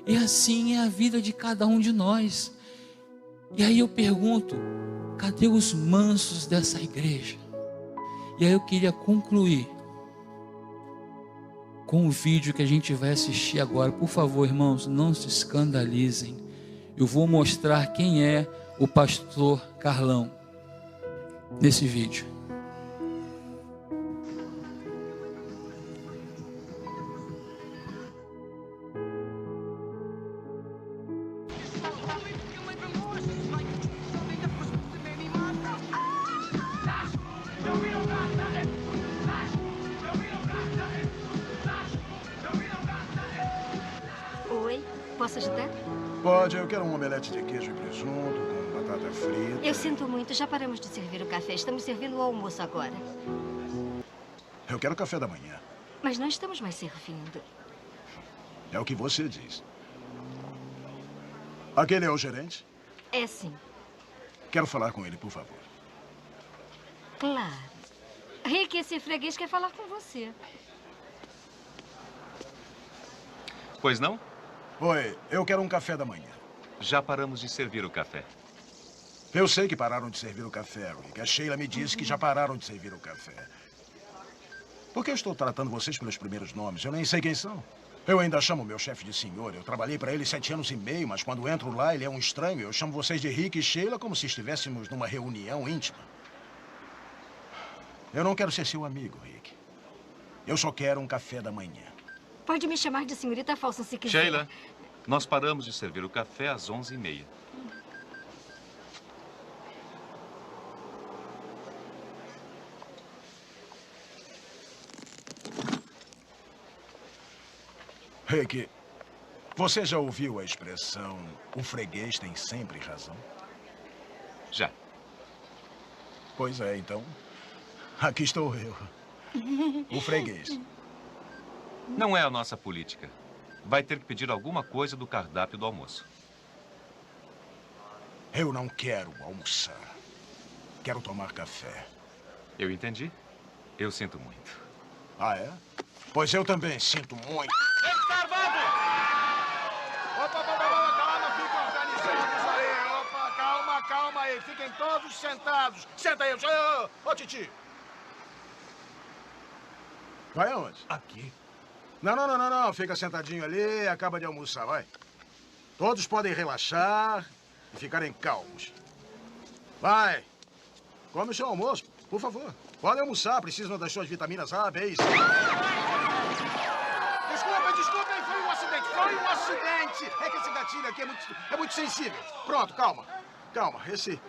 E assim é a vida de cada um de nós. E aí eu pergunto, cadê os mansos dessa igreja? E aí eu queria concluir com o vídeo que a gente vai assistir agora. Por favor, irmãos, não se escandalizem. Eu vou mostrar quem é o pastor Carlão nesse vídeo. Oi, posso ajudar? Pode, eu quero um omelete de queijo e presunto com batata frita. Eu sinto muito, já paramos de servir o café. Estamos servindo o almoço agora. Eu quero café da manhã. Mas não estamos mais servindo. É o que você diz. Aquele é o gerente? É sim. Quero falar com ele, por favor. Claro. Rick, esse freguês quer falar com você. Pois não? Oi, eu quero um café da manhã. Já paramos de servir o café. Eu sei que pararam de servir o café, Rick. A Sheila me disse que já pararam de servir o café. Por que eu estou tratando vocês pelos primeiros nomes? Eu nem sei quem são. Eu ainda chamo meu chefe de senhor. Eu trabalhei para ele 7 anos e meio, mas quando entro lá, ele é um estranho. Eu chamo vocês de Rick e Sheila como se estivéssemos numa reunião íntima. Eu não quero ser seu amigo, Rick. Eu só quero um café da manhã. Pode me chamar de senhorita Falsa se quiser. Sheila, nós paramos de servir o café às 11h30. Rick, você já ouviu a expressão o freguês tem sempre razão? Já. Pois é, então, aqui estou eu. O freguês. Não é a nossa política. Vai ter que pedir alguma coisa do cardápio do almoço. Eu não quero almoçar. Quero tomar café. Eu entendi. Eu sinto muito. Ah, é? Pois eu também sinto muito. Escarvado! Opa, calma, fiquem organizados aí. Opa, calma aí. Fiquem todos sentados. Senta aí. Ô, Titi. Vai aonde? Aqui. Não. Fica sentadinho ali, acaba de almoçar, vai. Todos podem relaxar e ficarem calmos. Vai. Come o seu almoço, por favor. Podem almoçar, precisam das suas vitaminas A, B e C. Desculpem, foi um acidente. É que esse gatilho aqui é muito sensível. Pronto, calma. Esse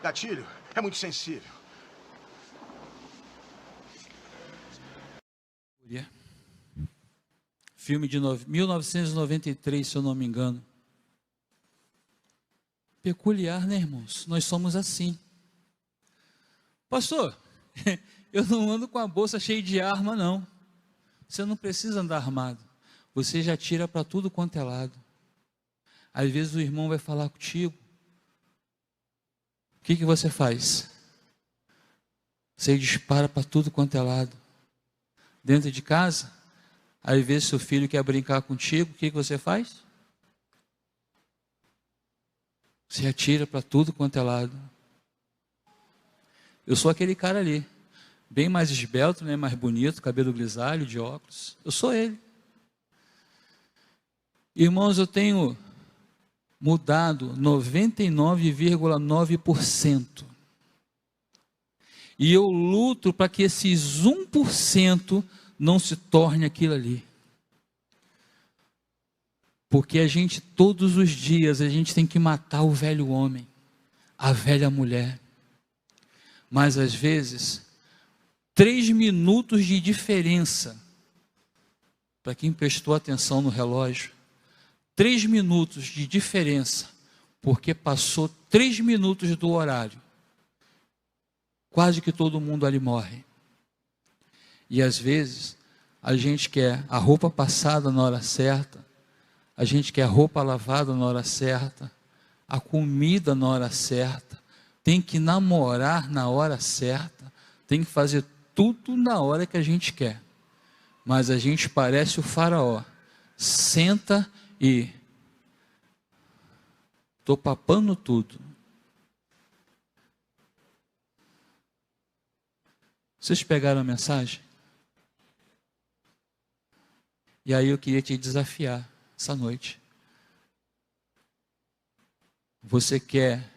gatilho é muito sensível. Filme de 1993, se eu não me engano. Peculiar, né, irmãos? Nós somos assim. Pastor, eu não ando com a bolsa cheia de arma, não. Você não precisa andar armado. Você já tira para tudo quanto é lado. Às vezes o irmão vai falar contigo. O que você faz? Você dispara para tudo quanto é lado. Dentro de casa, às vezes seu filho quer brincar contigo, o que você faz? Você atira para tudo quanto é lado. Eu sou aquele cara ali, bem mais esbelto, né, mais bonito, cabelo grisalho, de óculos. Eu sou ele. Irmãos, eu tenho mudado 99,9%. E eu luto para que esses 1% não se torne aquilo ali. Porque a gente, todos os dias, a gente tem que matar o velho homem, a velha mulher. Mas às vezes, 3 minutos de diferença, para quem prestou atenção no relógio, 3 minutos de diferença, porque passou 3 minutos do horário, quase que todo mundo ali morre. E às vezes, a gente quer a roupa passada na hora certa, a gente quer a roupa lavada na hora certa, a comida na hora certa, tem que namorar na hora certa, tem que fazer tudo na hora que a gente quer. Mas a gente parece o faraó, senta e estou papando tudo. Vocês pegaram a mensagem? E aí eu queria te desafiar essa noite. Você quer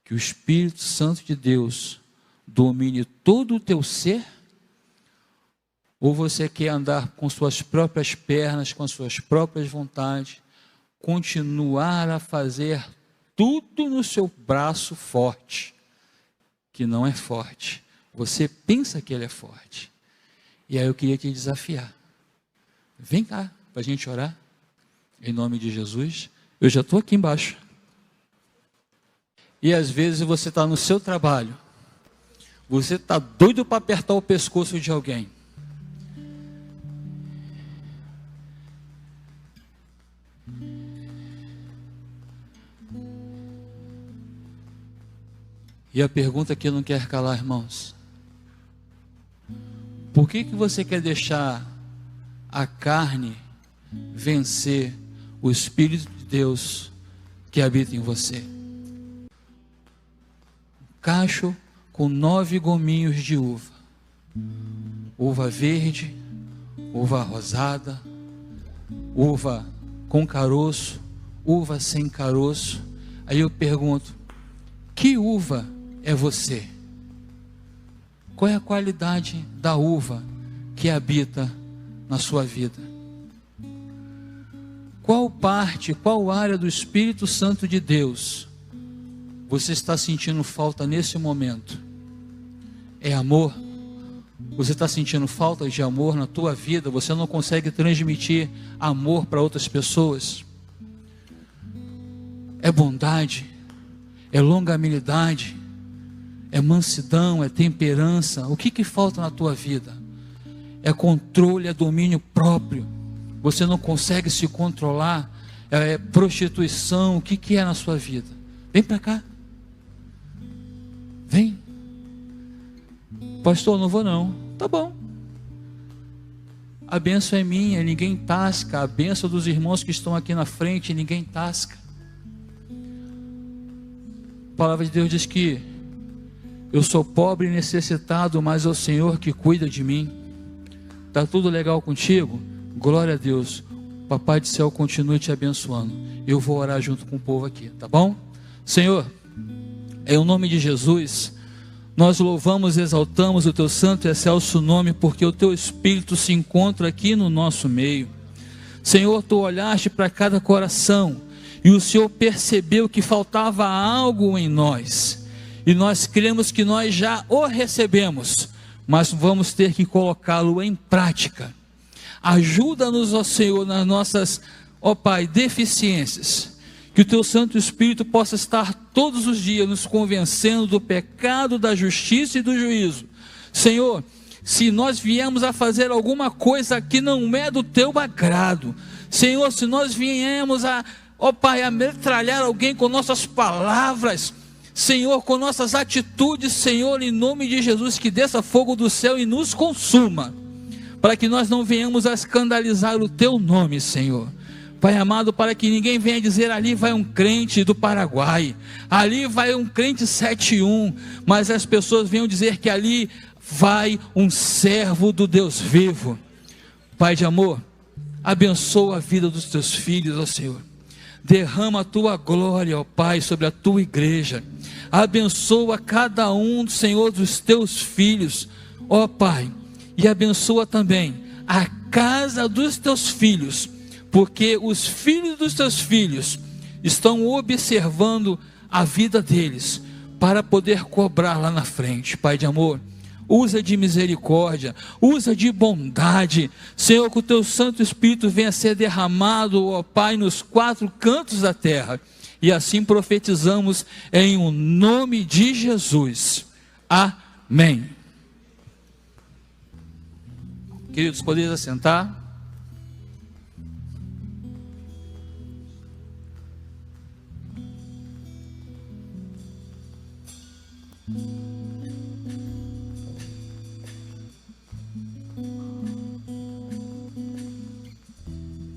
que o Espírito Santo de Deus domine todo o teu ser? Ou você quer andar com suas próprias pernas, com suas próprias vontades, continuar a fazer tudo no seu braço forte, que não é forte? Você pensa que ele é forte. E aí eu queria te desafiar. Vem cá, para a gente orar. Em nome de Jesus. Eu já estou aqui embaixo. E às vezes você está no seu trabalho. Você está doido para apertar o pescoço de alguém. E a pergunta que não quer calar, irmãos. Por que você quer deixar a carne vencer o Espírito de Deus que habita em você? Cacho com 9 gominhos de uva. Uva verde, uva rosada, uva com caroço, uva sem caroço. Aí eu pergunto, que uva é você? Qual é a qualidade da uva que habita na sua vida? Qual parte, qual área do Espírito Santo de Deus você está sentindo falta nesse momento? É amor? Você está sentindo falta de amor na tua vida? Você não consegue transmitir amor para outras pessoas? É bondade, é longanimidade, é mansidão, é temperança. O que falta na tua vida? É controle, é domínio próprio. Você não consegue se controlar. É prostituição. O que é na sua vida? Vem para cá. Vem. Pastor, não vou não. Tá bom. A bênção é minha, ninguém tasca. A bênção dos irmãos que estão aqui na frente, ninguém tasca. A palavra de Deus diz que eu sou pobre e necessitado, mas é o Senhor que cuida de mim. Tá tudo legal contigo? Glória a Deus. Papai do céu continue te abençoando. Eu vou orar junto com o povo aqui, tá bom? Senhor, em nome de Jesus, nós louvamos e exaltamos o teu santo e excelso nome, porque o teu Espírito se encontra aqui no nosso meio. Senhor, tu olhaste para cada coração e o Senhor percebeu que faltava algo em nós, e nós cremos que nós já o recebemos, mas vamos ter que colocá-lo em prática. Ajuda-nos, ó Senhor, nas nossas, ó Pai, deficiências, que o teu Santo Espírito possa estar todos os dias nos convencendo do pecado, da justiça e do juízo. Senhor, se nós viemos a fazer alguma coisa que não é do teu agrado, Senhor, se nós viemos a, ó Pai, a metralhar alguém com nossas palavras, Senhor, com nossas atitudes, Senhor, em nome de Jesus, que desça fogo do céu e nos consuma, para que nós não venhamos a escandalizar o teu nome, Senhor. Pai amado, para que ninguém venha dizer, ali vai um crente do Paraguai, ali vai um crente 7-1, mas as pessoas venham dizer que ali vai um servo do Deus vivo. Pai de amor, abençoa a vida dos teus filhos, ó Senhor. Derrama a tua glória, ó Pai, sobre a tua igreja. Abençoa cada um, Senhor, dos teus filhos, ó Pai, e abençoa também a casa dos teus filhos, porque os filhos dos teus filhos estão observando a vida deles, para poder cobrar lá na frente. Pai de amor, usa de misericórdia, usa de bondade, Senhor, que o teu Santo Espírito venha a ser derramado, ó Pai, nos 4 cantos da terra, e assim profetizamos em o nome de Jesus, amém. Queridos, podeis assentar.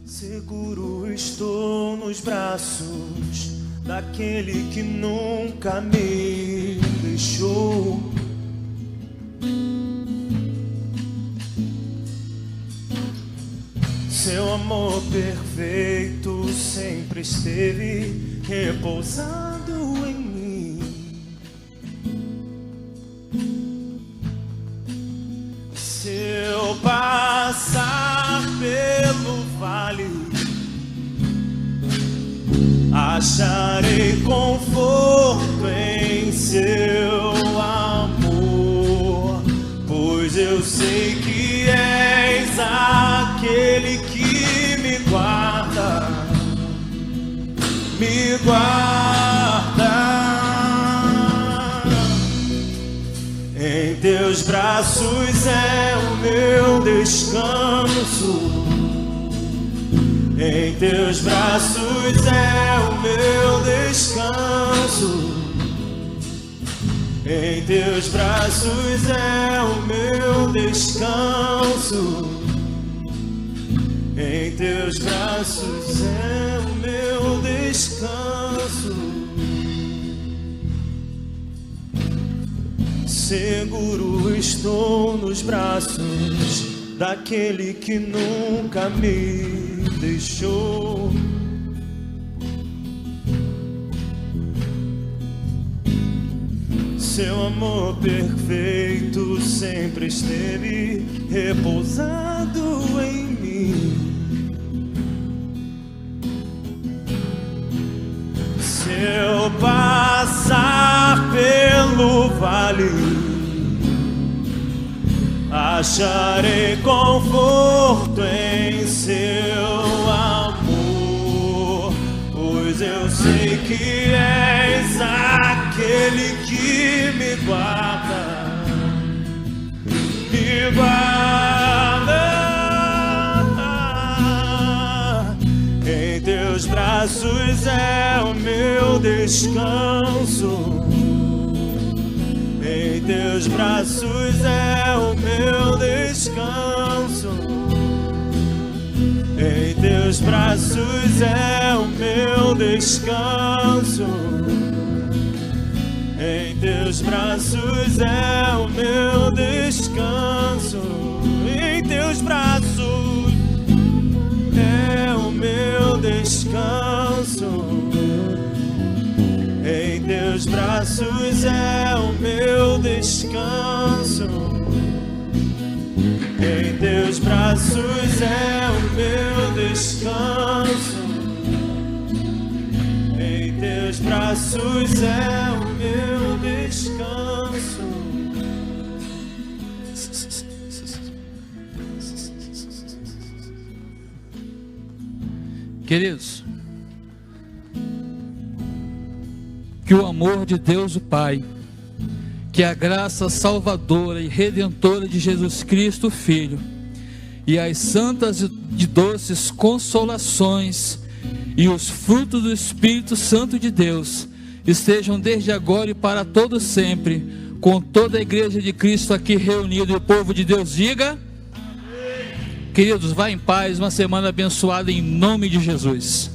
Seguro estou nos braços daquele que nunca me deixou. Seu amor perfeito sempre esteve repousado em mim. Se eu passar pelo vale, acharei conforto em seu amor, pois eu sei que és aquele que me guarda, me guarda. Em teus braços é o meu descanso, em teus braços é o meu descanso, em teus braços é o meu descanso, em teus braços é o meu descanso. Seguro estou nos braços daquele que nunca me deixou. Seu amor perfeito sempre esteve repousado em mim. Se eu passar pelo vale, acharei conforto em seu amor, pois eu sei que és aquele que me guarda, me guarda. Em teus braços é o meu descanso, em teus braços é o meu descanso, em teus braços é o meu descanso, em teus braços é o meu descanso, em teus braços é o meu descanso, em teus braços é o meu descanso, em teus braços é o meu descanso, em teus braços é o meu descanso. Queridos, que o amor de Deus o Pai, que a graça salvadora e redentora de Jesus Cristo, Filho, e as santas e doces consolações e os frutos do Espírito Santo de Deus estejam desde agora e para todo sempre com toda a igreja de Cristo aqui reunida, e o povo de Deus diga: queridos, vá em paz, uma semana abençoada em nome de Jesus.